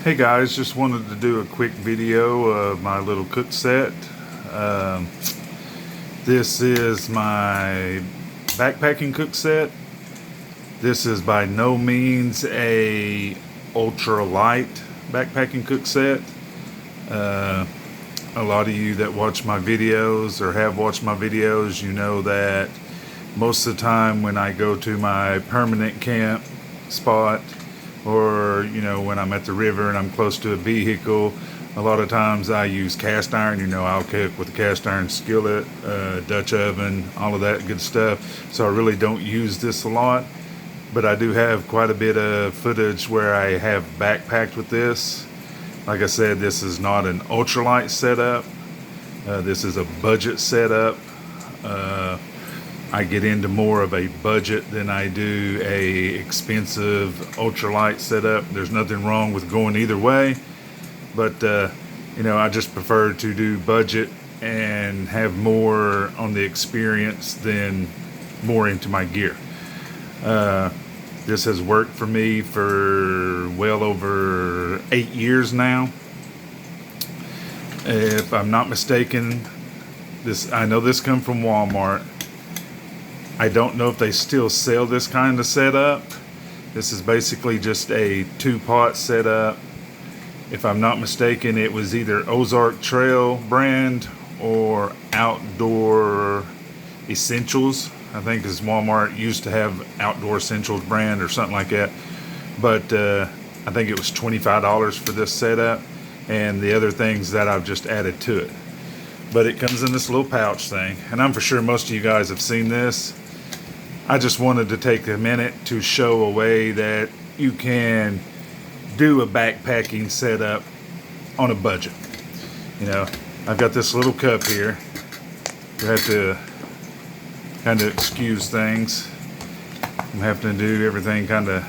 Hey guys, just wanted to do a quick video of my little cook set. Um, this is my backpacking cook set. This is by no means a ultra light backpacking cook set. A lot of you that watch my videos or have watched my videos, you know that most of the time when I go to my permanent camp spot, or when I'm at the river and I'm close to a vehicle, a lot of times I use cast iron. I'll cook with a cast iron skillet, Dutch oven, all of that good stuff. So I really don't use this a lot, but I do have quite a bit of footage where I have backpacked with this. Like I said, this is not an ultralight setup. This is a budget setup. I get into more of a budget than I do a expensive ultralight setup. There's nothing wrong with going either way, but I just prefer to do budget and have more on the experience than more into my gear. This has worked for me for well over 8 years now. If I'm not mistaken, I know this come from Walmart. I don't know if they still sell this kind of setup. This is basically just a 2-pot setup. If I'm not mistaken, it was either Ozark Trail brand or Outdoor Essentials. I think because Walmart used to have Outdoor Essentials brand or something like that. But I think it was $25 for this setup and the other things that I've just added to it. But it comes in this little pouch thing, and I'm for sure most of you guys have seen this. I just wanted to take a minute to show a way that you can do a backpacking setup on a budget. I've got this little cup here. You have to kind of excuse things. I'm having to do everything kind of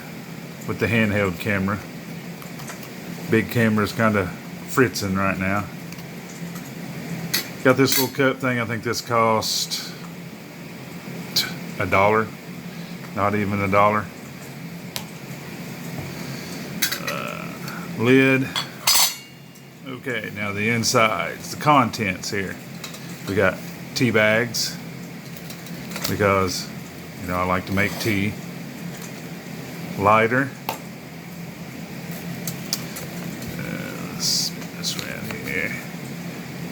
with the handheld camera. Big camera's kind of fritzing right now. Got this little cup thing. I think this cost $1, not even $1. Lid. Okay, now the insides, the contents here. We got tea bags because I like to make tea. Lighter. Spin this around here.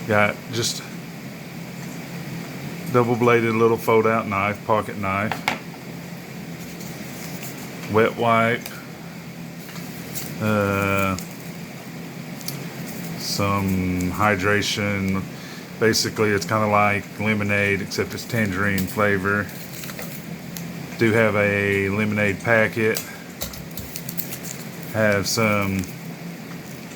Got just double-bladed little fold-out knife, pocket knife, wet wipe, some hydration. Basically, it's kind of like lemonade, except it's tangerine flavor. Do have a lemonade packet. Have some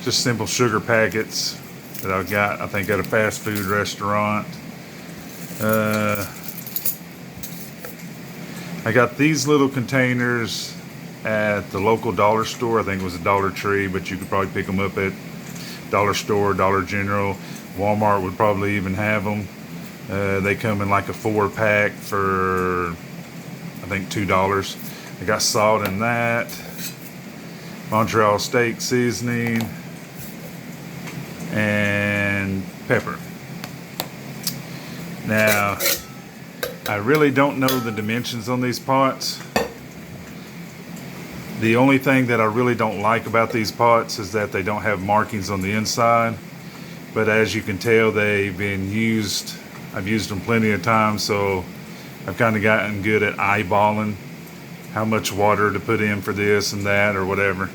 just simple sugar packets that I got, I think, at a fast food restaurant. I got these little containers at the local dollar store. I think it was a Dollar Tree, but you could probably pick them up at Dollar Store, Dollar General. Walmart would probably even have them. They come in like a 4-pack for, I think, $2. I got salt in that, Montreal steak seasoning, and pepper. Now, I really don't know the dimensions on these pots. The only thing that I really don't like about these pots is that they don't have markings on the inside. But as you can tell, they've been used. I've used them plenty of times, so I've kind of gotten good at eyeballing how much water to put in for this and that or whatever.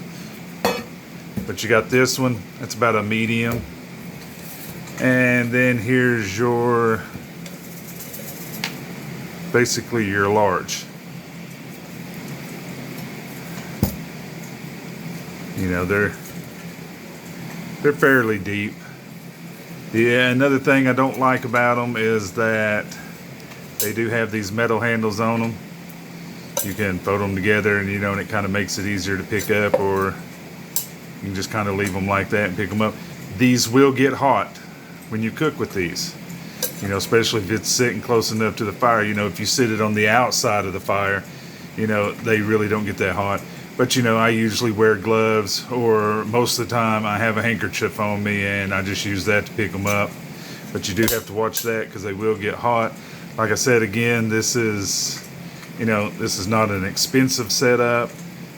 But you got this one, it's about a medium. And then here's your, basically your large. They're fairly deep. Yeah, another thing I don't like about them is that they do have these metal handles on them. You can fold them together and and it kind of makes it easier to pick up, or you can just kind of leave them like that and pick them up. These will get hot when you cook with these, especially if it's sitting close enough to the fire. If you sit it on the outside of the fire, they really don't get that hot. But I usually wear gloves, or most of the time I have a handkerchief on me and I just use that to pick them up. But you do have to watch that because they will get hot. Like I said, again, this is not an expensive setup.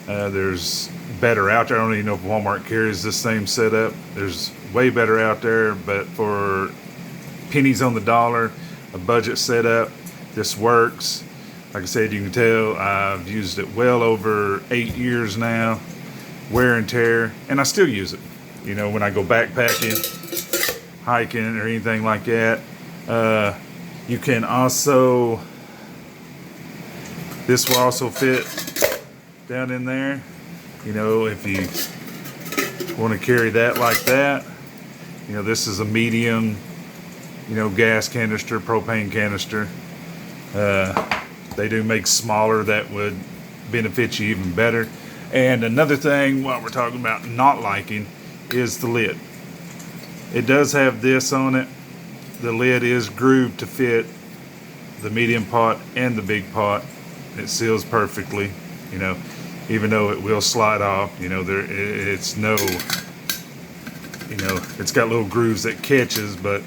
There's better out there. I don't even know if Walmart carries this same setup. There's way better out there, but for pennies on the dollar, a budget setup, this works. Like I said, you can tell I've used it well over 8 years now, wear and tear, and I still use it. When I go backpacking, hiking, or anything like that. You can also, this will also fit down in there. If you want to carry that like that. This is a medium, gas canister, propane canister. They do make smaller that would benefit you even better. And another thing, while we're talking about not liking, is the lid. It does have this on it. The lid is grooved to fit the medium pot and the big pot. It seals perfectly, even though it will slide off. It's no, it's got little grooves that catches, but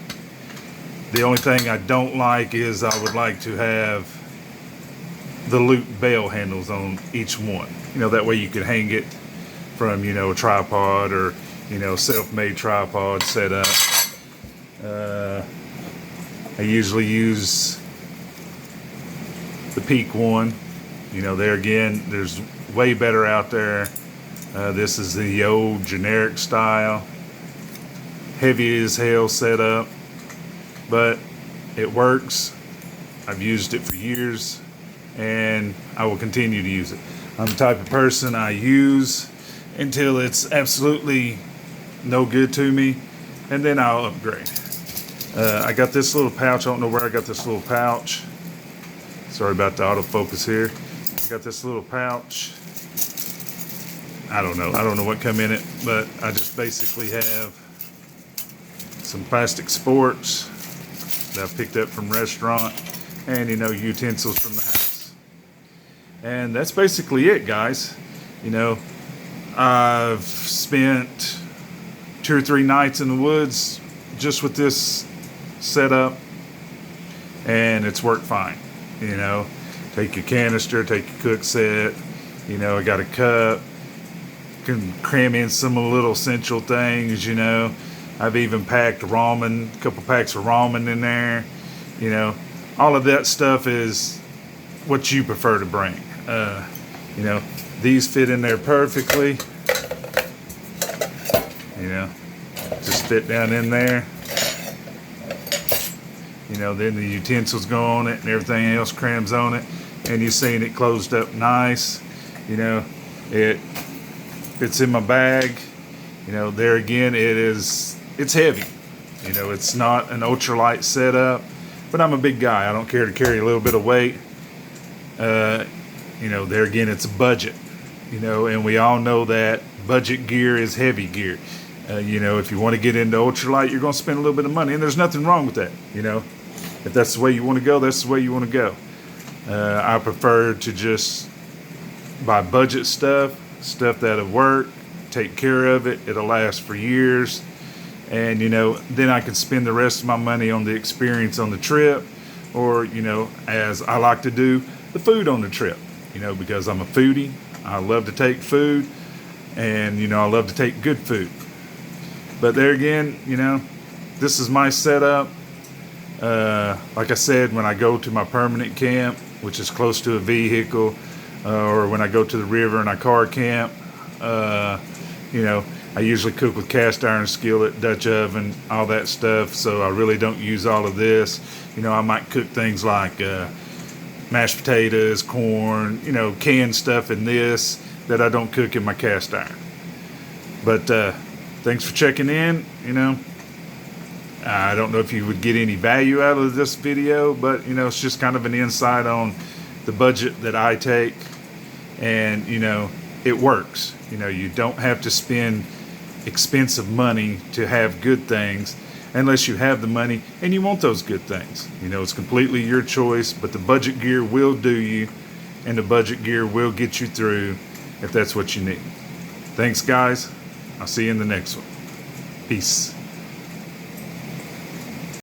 the only thing I don't like is I would like to have the loop bell handles on each one. That way you can hang it from, a tripod or, self-made tripod setup. I usually use the Peak one. There again, there's way better out there. This is the old generic style. Heavy as hell setup, but it works. I've used it for years, and I will continue to use it. I'm the type of person I use until it's absolutely no good to me, and then I'll upgrade. I got this little pouch. I don't know where I got this little pouch. Sorry about the autofocus here. I got this little pouch. I don't know what come in it, but I just basically have some plastic sports that I picked up from restaurant, and utensils from the house. And that's basically it, guys. I've spent 2 or 3 nights in the woods just with this setup, and it's worked fine. Take your canister, take your Cookset. I got a cup. Can cram in some little essential things. I've even packed ramen, a couple packs of ramen in there. All of that stuff is what you prefer to bring. These fit in there perfectly. Just fit down in there. Then the utensils go on it and everything else crams on it. And you're seeing it closed up nice. It fits in my bag. There again, it's heavy. It's not an ultralight setup, but I'm a big guy. I don't care to carry a little bit of weight. There again, it's a budget. And we all know that budget gear is heavy gear. If you want to get into ultralight, you're going to spend a little bit of money, and there's nothing wrong with that. If that's the way you want to go, that's the way you want to go. I prefer to just buy budget stuff that'll work, take care of it. It'll last for years. And, then I can spend the rest of my money on the experience on the trip, or, as I like to do, the food on the trip, because I'm a foodie. I love to take food, and, I love to take good food. But there again, this is my setup. Like I said, when I go to my permanent camp, which is close to a vehicle, or when I go to the river and I car camp, I usually cook with cast iron skillet, Dutch oven, all that stuff. So I really don't use all of this. I might cook things like mashed potatoes, corn, canned stuff in this that I don't cook in my cast iron. But thanks for checking in. I don't know if you would get any value out of this video, but it's just kind of an insight on the budget that I take, and it works. You don't have to spend expensive money to have good things unless you have the money and you want those good things. It's completely your choice, but the budget gear will do you, and the budget gear will get you through, if that's what you need. Thanks, guys. I'll see you in the next one. Peace.